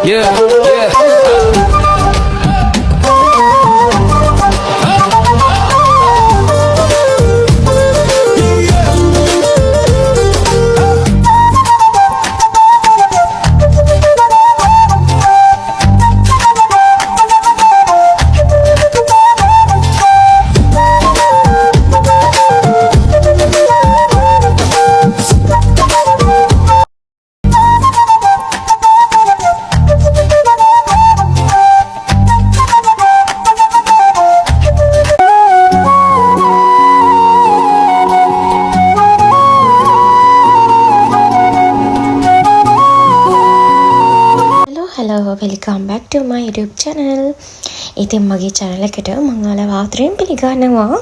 Yeah, yeah. Hello, welcome back to my YouTube channel. ඉතින් මගේ channel එකට මම ඔයාලව ආදරෙන් පිළිගන්නවා.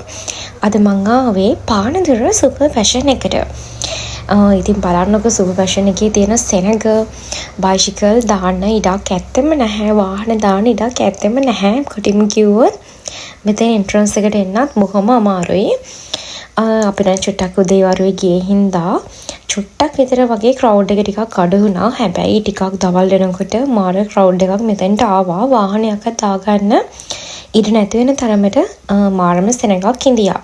අද මම ආවේ පානදුර super fashion එකට. ඉතින් බලන්නකො super fashion එකේ තියෙන සෙනඟ bicycle දාන්න ඉඩක් ඇත්තෙම නැහැ. වාහන දාන්න ඉඩක් ඇත්තෙම නැහැ. කොටිම කිව්වොත් මෙතන entrance එකට එන්නත් බොහොම අමාරුයි. අපි දැන් චුට්ටක් උදේ වරුවේ ගියේ හින්දා චුට්ටක් විතර වගේ ක්‍රවුඩ් එක ටිකක් අඩු වුණා. හැබැයි ටිකක් දවල් වෙනකොට මාර ක්‍රවුඩ් එකක් මෙතෙන්ට ආවා. වාහනයක් දාගන්න ඉඩ නැති වෙන තරමට මාරම සෙනඟක් ඉඳියා.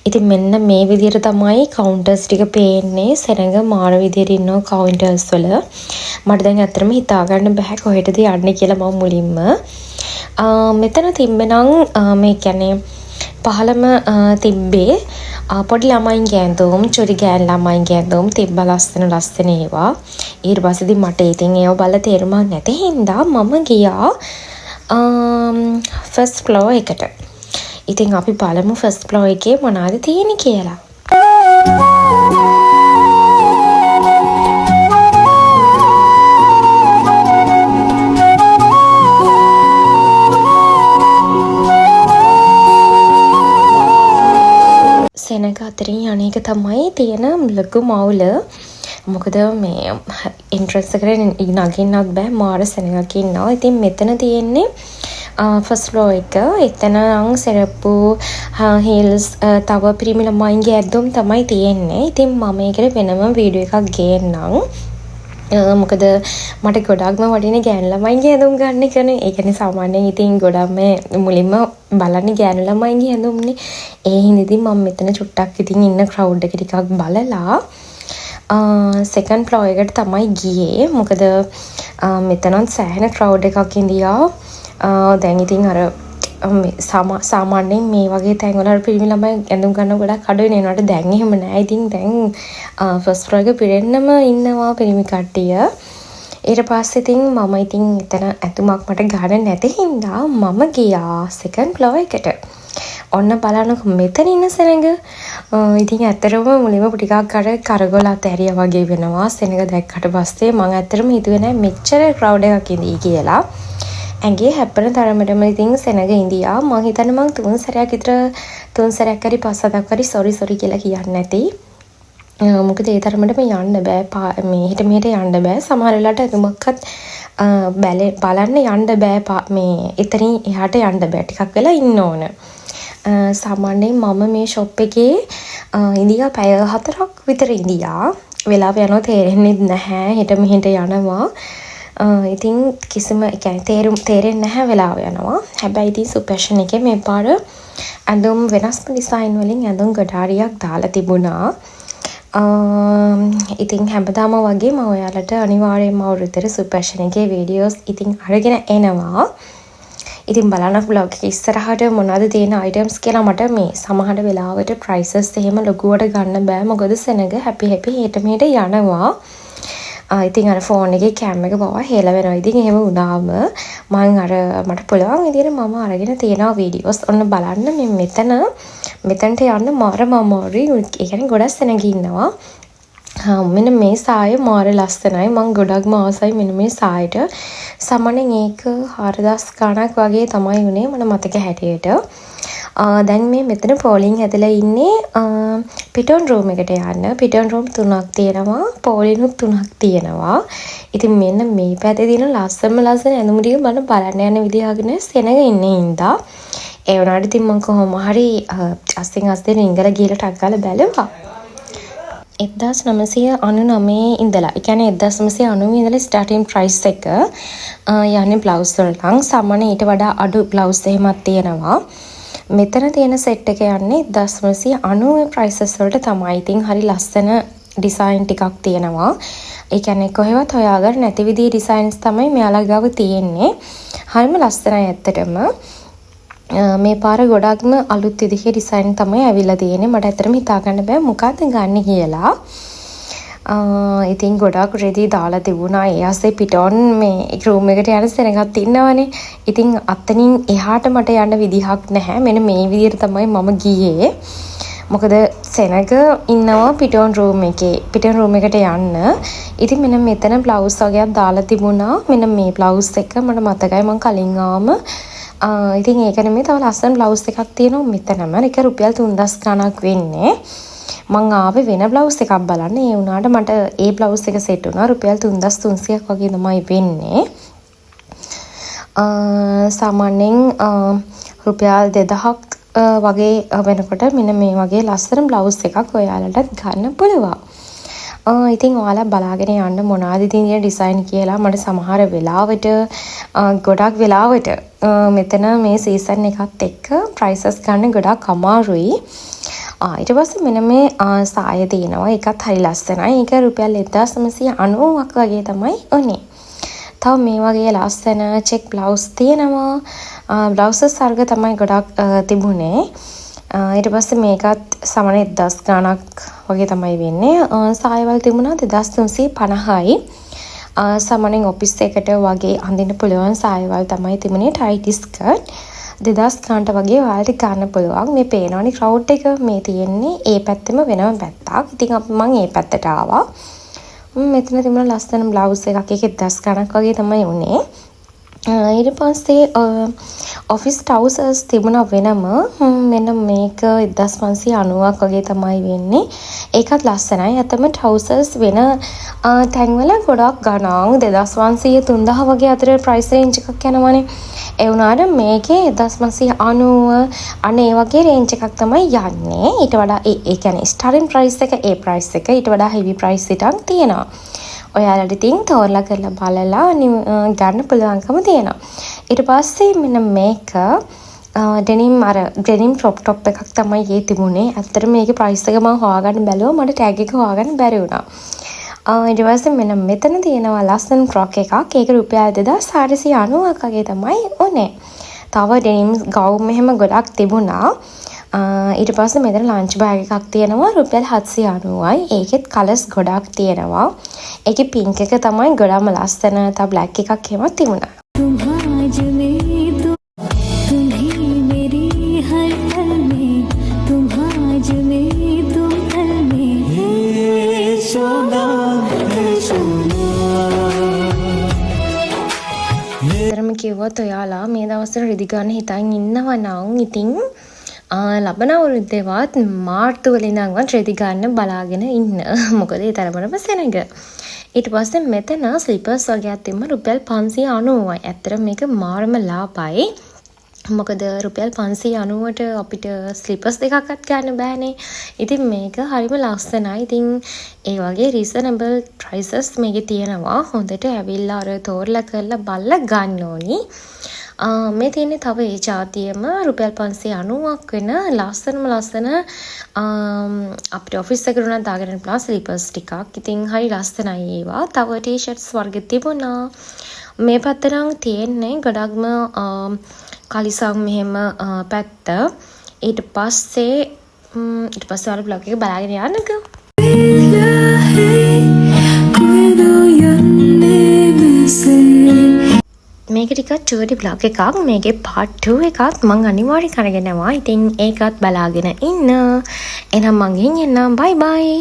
ඉතින් මෙන්න මේ විදිහට තමයි කවුන්ටර්ස් ටික පේන්නේ. සෙනඟ මාර විදිහට ඉන්නවා කවුන්ටර්ස් වල. මට දැන් ඇත්තටම හිතා ගන්න බෑ කොහෙටද යන්නේ කියලා මම මුලින්ම. මෙතන තිබ්බනම් මේ කියන්නේ පහළම තිබ්බේ පොඩි ළමයින්ගේ ඇඳුම්, චුරි ගෑන් ළමයින්ගේ ඇඳුම් තිබ්බ ලස්සන ඒවා. ඊට පස්සේදී මට ඉතින් ඒව බලලා තේරුමක් නැති හින්දා මම ගියා ෆස්ට් ෆ්ලෝර් එකට. ඉතින් අපි බලමු ෆස්ට් ෆ්ලෝර් එකේ මොනවද තියෙන්නේ කියලා. සෙනඟ අතරින් අනේක තමයි තියෙන ලොකු මවුල. මොකද මේ ඉන්ට්‍රස් එකට නගින්නත් බෑ මාර සෙනඟක් ඉන්නවා. ඉතින් මෙතන තියෙන්නේ ෆස්ට් ෆ්ලෝර් එක. එතන නම් සෙරප්පු හීල්ස් තව පිරිමි ළමයින්ගේ ඇඳුම් තමයි තියෙන්නේ. ඉතින් මම ඒකට වෙනම වීඩියෝ එකක් ගේන්නම්. මොකද මට ගොඩක්ම වටින ගෑනු ළමයින්ගේ ඇඳුම් ගන්න එකනේ. ඒ කියන්නේ සාමාන්‍යයෙන් ඉතින් ගොඩක්ම මුලින්ම බලන්නේ ගෑනු ළමයින්ගේ ඇඳුම්නේ. ඒ හින්දා ඉතින් මම මෙතන චුට්ටක් ඉතින් ඉන්න ක්‍රවුඩ් එක ටිකක් බලලා සෙකන්ඩ් ෆ්ලෝර් එකට තමයි ගියේ. මොකද මෙතනත් සෑහෙන ක්‍රවුඩ් එකක් ඉඳියා. දැන් ඉතින් අර සාමාන්‍යයෙන් මේ වගේ තැන්වල පිරිමි ළමයි ඇඳුම් ගන්න ගොඩක් අඩු වෙන ඒනට දැන් එහෙම නෑ. ඉතින් දැන් ෆස්ට් ෆ්ලෝර් එක පිරෙන්නම ඉන්නවා පිරිමි කට්ටිය. ඊට පස්සේ ඉතින් මම ඉතින් එතන ඇඳුමක් මට ගන්න නැති හින්දා මම ගියා සෙකන්ඩ් ෆ්ලෝර් එකට. ඔන්න බලන්නකො මෙතන ඉන්න සෙනඟ. ඉතින් ඇත්තටම මුලින්ම ටිකක් අර කරගොල අතහැරියා වගේ වෙනවා. සෙනඟ දැක්කට පස්සේ මම ඇත්තටම හිතුවේ නෑ මෙච්චර ක්‍රවුඩ් එකක් ඉඳී කියලා. ඇඟේ හැප්පෙන තරමටම ඉතින් සෙනඟ ඉඳියා. මං හිතන්නේ මං තුන් සැරයක් හරි පස් හතක් හරි සොරි කියලා කියන්නේ නැති. මොකද ඒ තරමටම යන්න බෑ. මෙහෙට යන්න බෑ. සමහර වෙලාවට එතුමක්වත් බලන්න යන්න බෑ. මේ එතනින් එහාට යන්න බෑ. ටිකක් වෙලා ඉන්න ඕන. සාමාන්‍යයෙන් මම මේ ෂොප් එකේ ඉඳියා පැය 4ක් විතර ඉඳියා. වෙලාව යනවා තේරෙන්නේ නැහැ. හෙට මෙහෙට යනවා. ඉතින් කිසිම තේරෙන්නේ නැහැ වෙලාව යනවා. හැබැයි ඉතින් සුපර් ෆැෂන් එකේ මේ පාර ඇඳුම් වෙනස්ම ඩිසයින් වලින් ඇඳුම් ගඩාරියක් දාලා තිබුණා. ඉතින් හැමදාම වගේ මම ඔයාලට අනිවාර්යයෙන්ම අවුරුද්දට සුපර් ෆැෂන් එකේ වීඩියෝස් ඉතින් අරගෙන එනවා. ඉතින් බලන්න vlog එක ඉස්සරහට මොනවද තියෙන items කියලා මට මේ සමහර වෙලාවට prices එහෙම ලොකුවට ගන්න බෑ. මොකද සෙනඟ happy හෙට මෙහෙට යනවා. ඉතින් අර ෆෝන් එකේ කැම් එක පවා හෙල වෙනවා. ඉතින් එහෙම වුණාම මට පුළුවන් විදිහට මම අරගෙන තියෙනවා වීඩියෝස්. ඔන්න බලන්න මේ මෙතනට යන්න මාරම අමාරුයි. ඒ කියන්නේ ගොඩක් සෙනඟ ඉන්නවා. මෙන්න මේ සාය මාර ලස්සනයි. මම ගොඩක්ම ආසයි මෙන්න මේ සායට. සාමාන්‍යයෙන් ඒක 4000 ගණක් වගේ තමයි උනේ මට මතක හැටියට. දැන් මේ මෙතන පෝලිං ඇදලා ඉන්නේ පිටෝන් රූම් එකට යන්න. පිටෝන් රූම් 3ක් තියෙනවා. පෝලිනුත් 3ක් තියෙනවා. ඉතින් මෙන්න මේ පැත්තේ තියෙන ලස්සන ඇඳුම් ටික බලන්න යන විදිහගෙන සෙනඟ ඉන්නේ හින්දා. ඒ වුණාට ඉතින් මම කොහොම හරි අස්සින් රිංගලා ගිහලා ටක් ගාලා බැලුවා. 1999 ඉඳලා. ඒ කියන්නේ 1990 ඉඳලා ස්ටාර්ටින් ප්‍රයිස් එක යන්නේ බ්ලවුස් වලට. සාමාන්‍ය ඊට වඩා අඩු බ්ලවුස් එහෙමත් තියෙනවා. මෙතන තියෙන සෙට් එක යන්නේ 1990 ප්‍රයිසස් වලට තමයි. ඉතින් හරි ලස්සන ඩිසයින් ටිකක් තියෙනවා. ඒ කියන්නේ කොහෙවත් හොයාගන්න නැති විදිහේ ඩිසයින්ස් තමයි මෙයාලා ගාව තියෙන්නේ. හරිම ලස්සනයි ඇත්තටම. මේ පාර ගොඩක්ම අලුත් විදිහේ ඩිසයින් තමයි ඇවිල්ලා තියෙන්නේ. මට ඇත්තටම හිතා ගන්න බෑ මොකක්ද ගන්න කියලා. ඉතින් ගොඩක් රෙදි දාලා තිබුණා. ඒ ආසේ පිටොන් මේ රූම් එකට යන සෙනගක් ඉන්නවනේ. ඉතින් අතනින් එහාට මට යන්න විදිහක් නැහැ. මෙන්න මේ විදිහට තමයි මම ගියේ. මොකද සෙනග ඉන්නවා පිටොන් රූම් එකේ. පිටොන් රූම් එකට යන්න. ඉතින් මෙන්න මෙතන බ්ලවුස් වගේක් දාලා තිබුණා. මෙන්න මේ බ්ලවුස් එක මට මතකයි මම කලින් ආවම ඉතින් ඒක නෙමෙයි තව ලස්සන බ්ලවුස් එකක් තියෙනවා මෙතනම. ඒක රුපියල් 3000 ගණක් වෙන්නේ. මං ආවේ වෙන බ්ලවුස් එකක් බලන්න. ඒ වුණාට මට ඒ බ්ලවුස් එක සෙට් වුණා. රුපියල් 3300ක් වගේ තමයි වෙන්නේ. සාමාන්‍යයෙන් රුපියල් 2000ක් වගේ වෙනකොට මෙන්න මේ වගේ ලස්සන බ්ලවුස් එකක් ඔයාලට ගන්න පුළුවන්. ඉතින් ඔයාලා බලාගෙන යන්න මොනවද ඉතින් ඩිසයින් කියලා. මට සමහර වෙලාවට ගොඩක් වෙලාවට මෙතන මේ සීසන් එකත් එක්ක ප්‍රයිසස් ගන්න ගොඩක් අමාරුයි. ඊට පස්සේ මෙන්න මේ සාය තියෙනවා. ඒකත් හරි ලස්සනයි. ඒක රුපියල් 1990ක් වගේ තමයි උනේ. තව මේ වගේ ලස්සන චෙක් බ්ලවුස් තියෙනවා. බ්ලවුසස් වර්ග තමයි ගොඩක් තිබුණේ. ඊට පස්සේ මේකත් සමන 1000 ගණක් වගේ තමයි වෙන්නේ. සායවල් තිබුණා 2350යි. සාමාන්‍යයෙන් ඔෆිස් එකට වගේ අඳින්න පුළුවන් සායවල් තමයි තිබුණේ. ටයිට් ස්කර්ට් 2000 ගණන්ට වගේ ඔයාලට ගන්න පුළුවන්. මේ පේනවනේ ක්‍රවුඩ් එක මේ තියෙන්නේ ඒ පැත්තෙම වෙනම පැත්තක්. ඉතින් මම ඒ පැත්තට ආවා. මෙතන තිබුණ ලස්සන බ්ලවුස් එකක්. ඒක 1000 ගණක් වගේ තමයි උනේ. ඊට පස්සේ ඔෆිස් ටවුසර්ස් තිබුණා වෙනම. මෙන්න මේක 1590ක් වගේ තමයි වෙන්නේ. ඒකත් ලස්සනයි. ඇත්තම ටවුසර්ස් වෙන තැන්වල ගොඩක් ගණන් 2500 3000 වගේ අතර ප්‍රයිස් රේන්ජ් එකක් යනවනේ. ඒ වුණාට මේකේ 1590 අනේ වගේ රේන්ජ් එකක් තමයි යන්නේ. ඊට වඩා ඒ කියන්නේ ස්ටාර්ටින් ප්‍රයිස් එක ඒ ප්‍රයිස් එක ඊට වඩා හෙවි ප්‍රයිස් එකක් තියෙනවා. ඔයාලට ඉතින් තෝරලා කරලා බලලා ගන්න පුළුවන්කම තියෙනවා. ඊට පස්සේ මෙන්න මේක ඩෙනිම් ක්‍රොප් ටොප් එකක් තමයි ඒ තිබුණේ. ඇත්තටම මේකේ ප්‍රයිස් එක මම හොයාගන්න බැලුවා. මට ටැග් එක හොයාගන්න බැරි වුණා. ඊට පස්සේ මෙන්න මෙතන තියෙනවා ලස්සන ෆ්‍රොක් එකක්. ඒක රුපියල් 2490ක් වගේ තමයි උනේ. තව ඩෙනිම් ගවුම් මෙහෙම ගොඩක් තිබුණා. ඊට පස්සේ මෙතන ලන්ච් බෑග් එකක් තියෙනවා රුපියල් 790යි. ඒකෙත් කලර්ස් ගොඩක් තියෙනවා. ඒකේ පින්ක් එක තමයි ගොඩම ලස්සන. තව බ්ලැක් එකක් එහෙමත් තිබුණා. තරම කිව්වොත් ඔයාලා මේ දවස්වල රිදි ගන්න හිතන් ඉන්නවා නම් ඉතින් ලබන අවුරුද්දේවත් මාර්තු වල ඉඳන්වත් රෙදි ගන්න බලාගෙන ඉන්න. මොකද ඒ තරමටම සෙනඟ. ඊට පස්සේ මෙතන ස්ලිපර්ස් වගේක් තිබ්බ රුපියල් 590යි. ඇත්තට මේක මාරම ලාභයි. මොකද රුපියල් 590ට අපිට ස්ලිපර්ස් දෙකක්වත් ගන්න බෑනේ. ඉතින් මේක හරිම ලස්සනයි. ඉතින් ඒ වගේ රීසනබල් ප්‍රයිසස් මේකේ තියෙනවා. හොඳට ඇවිල්ලා අර තෝරලා කරලා බලලා ගන්න ඕනි. මේ තියෙන්නේ තව ඒ જાතියෙම රුපියල් 590ක් වෙන ලස්සන අපිට ඔෆිස් එකට උනත් දාගෙන පුළුවන් ස්ලිපර්ස් ටිකක්. ඉතින් හරි ලස්සනයි ඒවා. තව ටී-ෂර්ට්ස් වර්ග තිබුණා. මේ පැත්ත නම් තියෙන්නේ ගොඩක්ම කලිසම් මෙහෙම පැත්ත. ඊට පස්සේ වල බ්ලොග් එක බලාගෙන යන්නකෝ. මේක ටිකක් චූටි බ්ලොග් එකක්. මේකේ part 2 එකක් මම අනිවාර්යෙන් කරගෙනවා. ඉතින් ඒකත් බලාගෙන ඉන්න. එහෙනම් මං ගිහින් එන්නම්. bye bye.